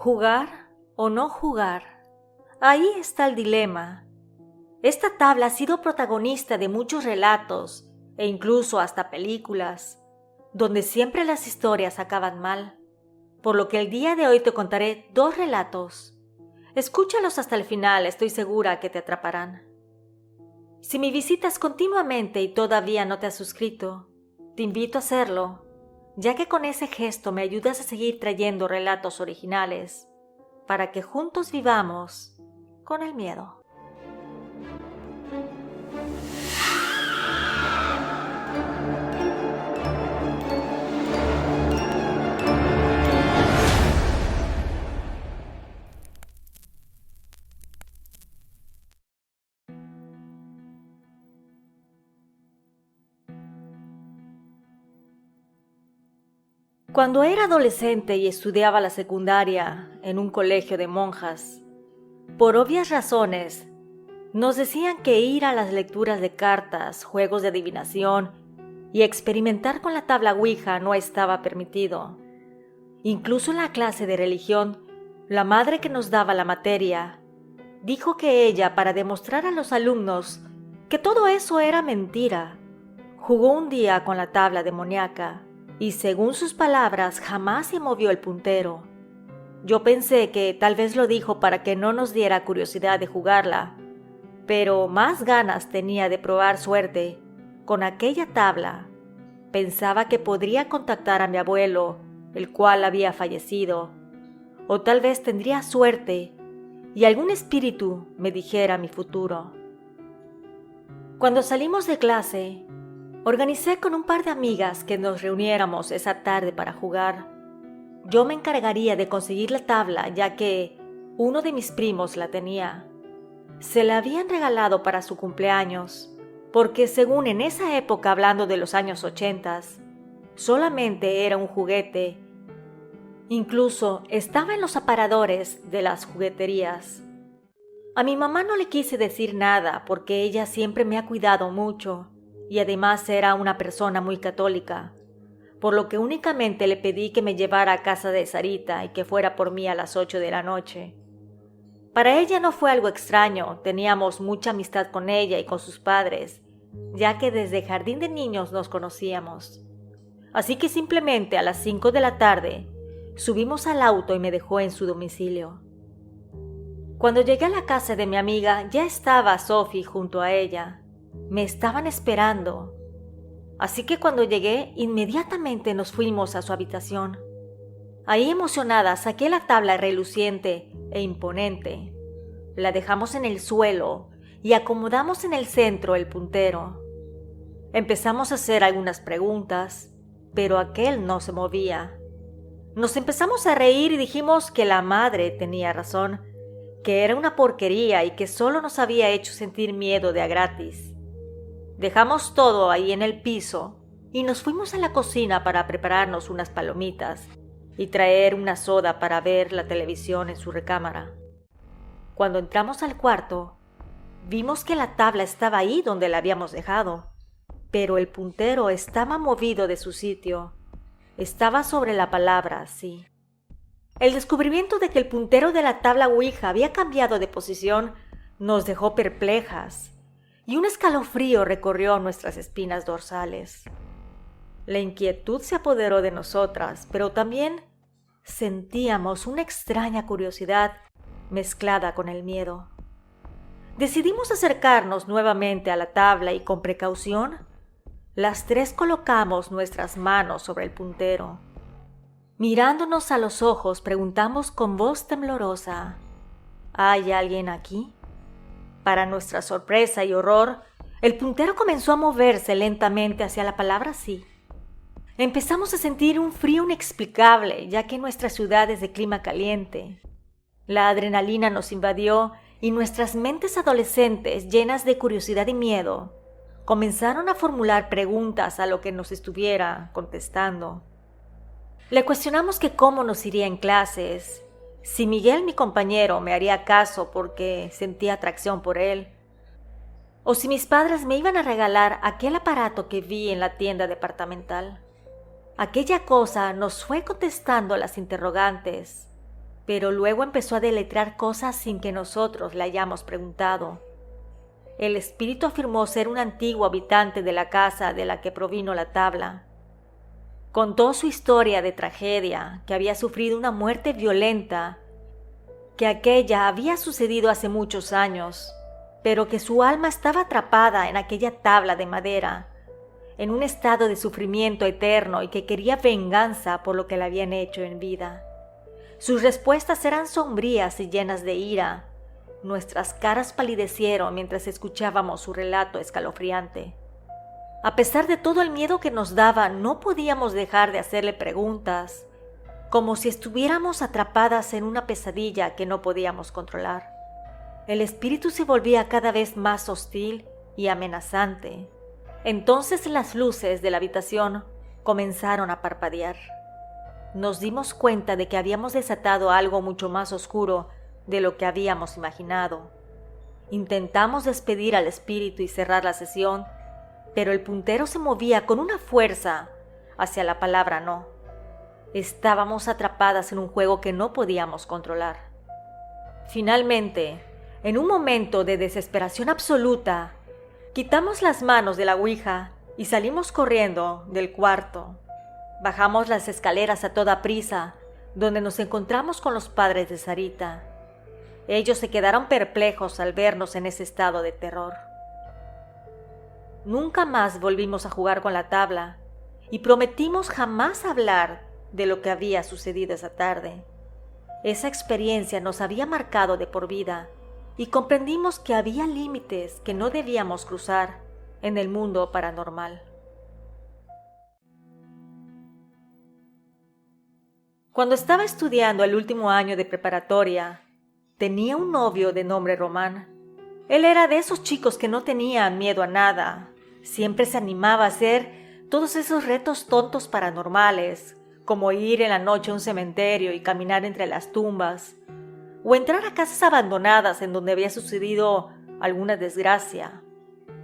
¿Jugar o no jugar? Ahí está el dilema. Esta tabla ha sido protagonista de muchos relatos e incluso hasta películas, donde siempre las historias acaban mal, por lo que el día de hoy te contaré 2 relatos. Escúchalos hasta el final, estoy segura que te atraparán. Si me visitas continuamente y todavía no te has suscrito, te invito a hacerlo, ya que con ese gesto me ayudas a seguir trayendo relatos originales, para que juntos vivamos con el miedo. Cuando era adolescente y estudiaba la secundaria en un colegio de monjas, por obvias razones, nos decían que ir a las lecturas de cartas, juegos de adivinación y experimentar con la tabla Ouija no estaba permitido. Incluso en la clase de religión, la madre que nos daba la materia dijo que ella, para demostrar a los alumnos que todo eso era mentira, jugó un día con la tabla demoníaca y, según sus palabras, jamás se movió el puntero. Yo pensé que tal vez lo dijo para que no nos diera curiosidad de jugarla, pero más ganas tenía de probar suerte con aquella tabla. Pensaba que podría contactar a mi abuelo, el cual había fallecido, o tal vez tendría suerte y algún espíritu me dijera mi futuro. Cuando salimos de clase, organicé con un par de amigas que nos reuniéramos esa tarde para jugar. Yo me encargaría de conseguir la tabla, ya que uno de mis primos la tenía. Se la habían regalado para su cumpleaños, porque según en esa época, hablando de los años 80, solamente era un juguete. Incluso estaba en los aparadores de las jugueterías. A mi mamá no le quise decir nada porque ella siempre me ha cuidado mucho y además era una persona muy católica, por lo que únicamente le pedí que me llevara a casa de Sarita y que fuera por mí a las 8 de la noche. Para ella no fue algo extraño, teníamos mucha amistad con ella y con sus padres, ya que desde jardín de niños nos conocíamos. Así que simplemente a las 5 de la tarde subimos al auto y me dejó en su domicilio. Cuando llegué a la casa de mi amiga, ya estaba Sophie junto a ella. Me estaban esperando. Así que cuando llegué, inmediatamente nos fuimos a su habitación. Ahí, emocionada, saqué la tabla reluciente e imponente. La dejamos en el suelo y acomodamos en el centro el puntero. Empezamos a hacer algunas preguntas, pero aquel no se movía. Nos empezamos a reír y dijimos que la madre tenía razón, que era una porquería y que solo nos había hecho sentir miedo de a gratis. Dejamos todo ahí en el piso y nos fuimos a la cocina para prepararnos unas palomitas y traer una soda para ver la televisión en su recámara. Cuando entramos al cuarto, vimos que la tabla estaba ahí donde la habíamos dejado, pero el puntero estaba movido de su sitio. Estaba sobre la palabra, sí. El descubrimiento de que el puntero de la tabla Ouija había cambiado de posición nos dejó perplejas y un escalofrío recorrió nuestras espinas dorsales. La inquietud se apoderó de nosotras, pero también sentíamos una extraña curiosidad mezclada con el miedo. Decidimos acercarnos nuevamente a la tabla y con precaución, las 3 colocamos nuestras manos sobre el puntero. Mirándonos a los ojos, preguntamos con voz temblorosa: ¿hay alguien aquí? Para nuestra sorpresa y horror, el puntero comenzó a moverse lentamente hacia la palabra sí. Empezamos a sentir un frío inexplicable, ya que nuestra ciudad es de clima caliente. La adrenalina nos invadió y nuestras mentes adolescentes, llenas de curiosidad y miedo, comenzaron a formular preguntas a lo que nos estuviera contestando. Le cuestionamos que cómo nos iría en clases, si Miguel, mi compañero, me haría caso porque sentía atracción por él, o si mis padres me iban a regalar aquel aparato que vi en la tienda departamental. Aquella cosa nos fue contestando las interrogantes, pero luego empezó a deletrear cosas sin que nosotros le hayamos preguntado. El espíritu afirmó ser un antiguo habitante de la casa de la que provino la tabla. Contó su historia de tragedia, que había sufrido una muerte violenta, que aquella había sucedido hace muchos años, pero que su alma estaba atrapada en aquella tabla de madera, en un estado de sufrimiento eterno y que quería venganza por lo que le habían hecho en vida. Sus respuestas eran sombrías y llenas de ira. Nuestras caras palidecieron mientras escuchábamos su relato escalofriante. A pesar de todo el miedo que nos daba, no podíamos dejar de hacerle preguntas, como si estuviéramos atrapadas en una pesadilla que no podíamos controlar. El espíritu se volvía cada vez más hostil y amenazante. Entonces las luces de la habitación comenzaron a parpadear. Nos dimos cuenta de que habíamos desatado algo mucho más oscuro de lo que habíamos imaginado. Intentamos despedir al espíritu y cerrar la sesión, pero el puntero se movía con una fuerza hacia la palabra no. Estábamos atrapadas en un juego que no podíamos controlar. Finalmente, en un momento de desesperación absoluta, quitamos las manos de la ouija y salimos corriendo del cuarto. Bajamos las escaleras a toda prisa, donde nos encontramos con los padres de Sarita. Ellos se quedaron perplejos al vernos en ese estado de terror. Nunca más volvimos a jugar con la tabla y prometimos jamás hablar de lo que había sucedido esa tarde. Esa experiencia nos había marcado de por vida y comprendimos que había límites que no debíamos cruzar en el mundo paranormal. Cuando estaba estudiando el último año de preparatoria, tenía un novio de nombre Román. Él era de esos chicos que no tenían miedo a nada. Siempre se animaba a hacer todos esos retos tontos paranormales, como ir en la noche a un cementerio y caminar entre las tumbas, o entrar a casas abandonadas en donde había sucedido alguna desgracia.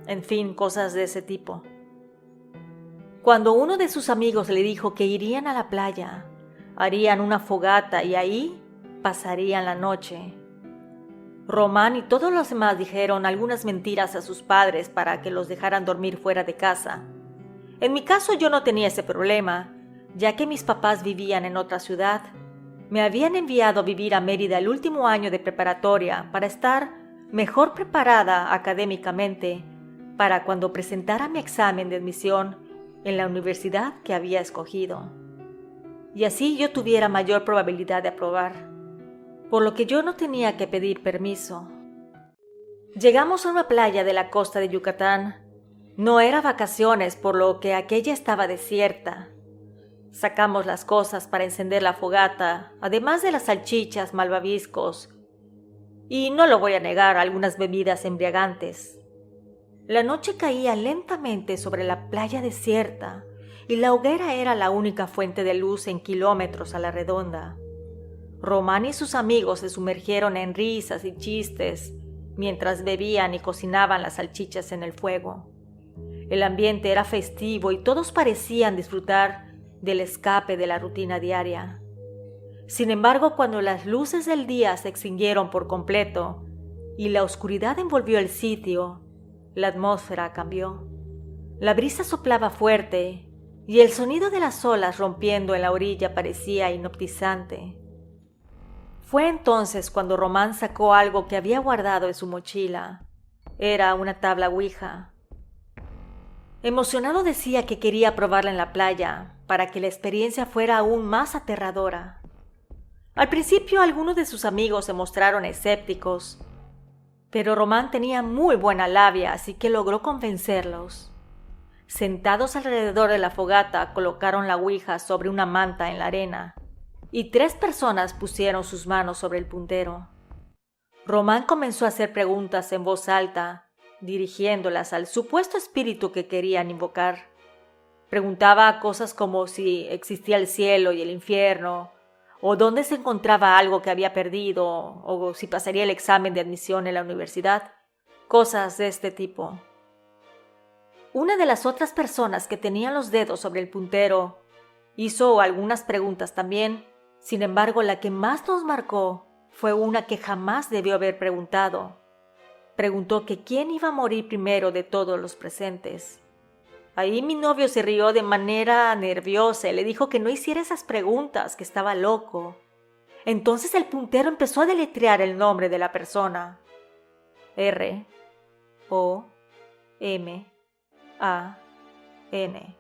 En fin, cosas de ese tipo. Cuando uno de sus amigos le dijo que irían a la playa, harían una fogata y ahí pasarían la noche, Román y todos los demás dijeron algunas mentiras a sus padres para que los dejaran dormir fuera de casa. En mi caso yo no tenía ese problema, ya que mis papás vivían en otra ciudad. Me habían enviado a vivir a Mérida el último año de preparatoria para estar mejor preparada académicamente para cuando presentara mi examen de admisión en la universidad que había escogido. Y así yo tuviera mayor probabilidad de aprobar, por lo que yo no tenía que pedir permiso. Llegamos a una playa de la costa de Yucatán. No era vacaciones, por lo que aquella estaba desierta. Sacamos las cosas para encender la fogata, además de las salchichas, malvaviscos y, no lo voy a negar, algunas bebidas embriagantes. La noche caía lentamente sobre la playa desierta y la hoguera era la única fuente de luz en kilómetros a la redonda. Román y sus amigos se sumergieron en risas y chistes mientras bebían y cocinaban las salchichas en el fuego. El ambiente era festivo y todos parecían disfrutar del escape de la rutina diaria. Sin embargo, cuando las luces del día se extinguieron por completo y la oscuridad envolvió el sitio, la atmósfera cambió. La brisa soplaba fuerte y el sonido de las olas rompiendo en la orilla parecía hipnotizante. Fue entonces cuando Román sacó algo que había guardado en su mochila. Era una tabla ouija. Emocionado decía que quería probarla en la playa para que la experiencia fuera aún más aterradora. Al principio algunos de sus amigos se mostraron escépticos, pero Román tenía muy buena labia, así que logró convencerlos. Sentados alrededor de la fogata, colocaron la ouija sobre una manta en la arena y 3 personas pusieron sus manos sobre el puntero. Román comenzó a hacer preguntas en voz alta, dirigiéndolas al supuesto espíritu que querían invocar. Preguntaba cosas como si existía el cielo y el infierno, o dónde se encontraba algo que había perdido, o si pasaría el examen de admisión en la universidad, cosas de este tipo. Una de las otras personas que tenían los dedos sobre el puntero hizo algunas preguntas también, Sin embargo, la que más nos marcó fue una que jamás debió haber preguntado. Preguntó que quién iba a morir primero de todos los presentes. Ahí mi novio se rió de manera nerviosa y le dijo que no hiciera esas preguntas, que estaba loco. Entonces el puntero empezó a deletrear el nombre de la persona. R, O, M, A, N.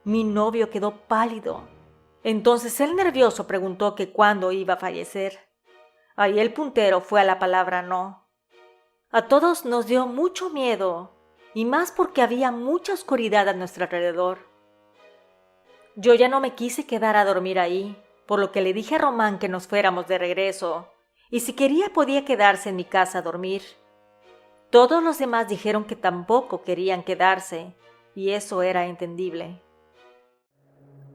Mi novio quedó pálido. Entonces el nervioso preguntó que cuándo iba a fallecer. Ahí el puntero fue a la palabra no. A todos nos dio mucho miedo, y más porque había mucha oscuridad a nuestro alrededor. Yo ya no me quise quedar a dormir ahí, por lo que le dije a Román que nos fuéramos de regreso, y si quería podía quedarse en mi casa a dormir. Todos los demás dijeron que tampoco querían quedarse, y eso era entendible.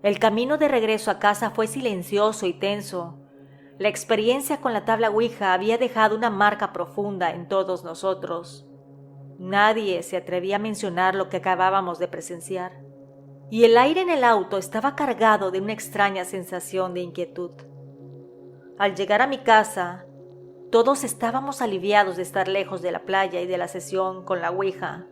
El camino de regreso a casa fue silencioso y tenso. La experiencia con la tabla Ouija había dejado una marca profunda en todos nosotros. Nadie se atrevía a mencionar lo que acabábamos de presenciar, y el aire en el auto estaba cargado de una extraña sensación de inquietud. Al llegar a mi casa, todos estábamos aliviados de estar lejos de la playa y de la sesión con la Ouija.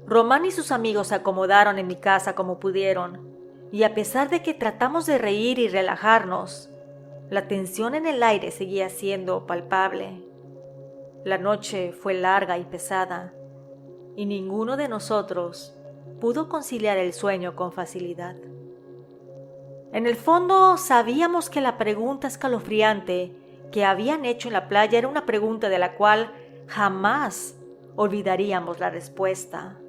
Román y sus amigos se acomodaron en mi casa como pudieron, y a pesar de que tratamos de reír y relajarnos, la tensión en el aire seguía siendo palpable. La noche fue larga y pesada, y ninguno de nosotros pudo conciliar el sueño con facilidad. En el fondo sabíamos que la pregunta escalofriante que habían hecho en la playa era una pregunta de la cual jamás olvidaríamos la respuesta.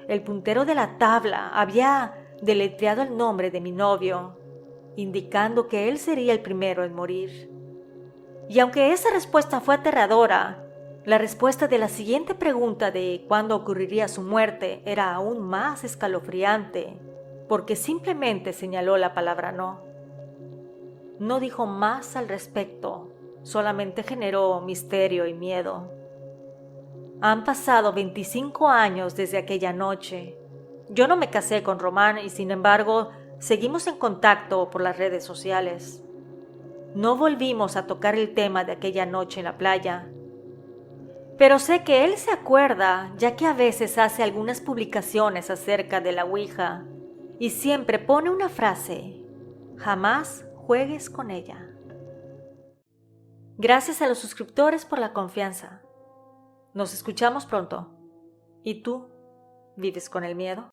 El puntero de la tabla había deletreado el nombre de mi novio, indicando que él sería el primero en morir. Y aunque esa respuesta fue aterradora, la respuesta de la siguiente pregunta de cuándo ocurriría su muerte era aún más escalofriante, porque simplemente señaló la palabra no. No dijo más al respecto, solamente generó misterio y miedo. Han pasado 25 años desde aquella noche. Yo no me casé con Román y sin embargo seguimos en contacto por las redes sociales. No volvimos a tocar el tema de aquella noche en la playa, pero sé que él se acuerda, ya que a veces hace algunas publicaciones acerca de la Ouija y siempre pone una frase: jamás juegues con ella. Gracias a los suscriptores por la confianza. Nos escuchamos pronto. ¿Y tú? ¿Vives con el miedo?